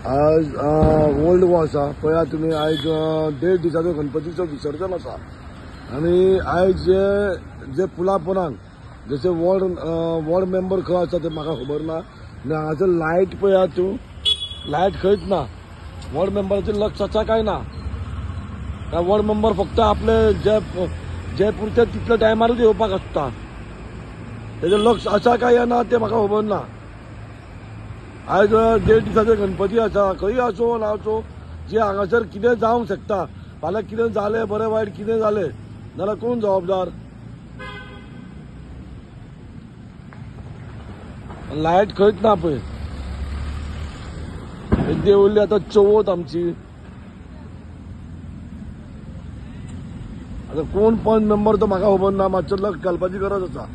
आज ओल्ड गो आसा पळयात तुमी आयज 1.5 दिसाचो गणपतीचो विसर्जन आसा आणि आयज जे पुलापोनाक जसे वॉर्ड मेंबर खंय आसा ते म्हाका खबर ना आनी हांगासर लायट पळयात तूं लायट खंयच ना वॉर्ड मेंबराचें लक्ष आसा काय ना वॉर्ड मेंबर फक्त आपले जे पुरते तितल्या टायमारूच येवपाक आसता तेजें लक्ष आसा काय ना ते म्हाका खबर ना आयज 1.5 दिसाचो गणपती आसा खंय आसो ना आसो जे हांगासर कितें जावंक शकता फाल्यां कितें जालें बरें वायट कितें जालें जाल्यार कोण जबाबदार लायट खंयच ना पळय देंवल्ली आतां चवथ आमची आतां कोण पंच मेंबर तो म्हाका खबर ना मातसो लक्ष घालपाची गरज आसा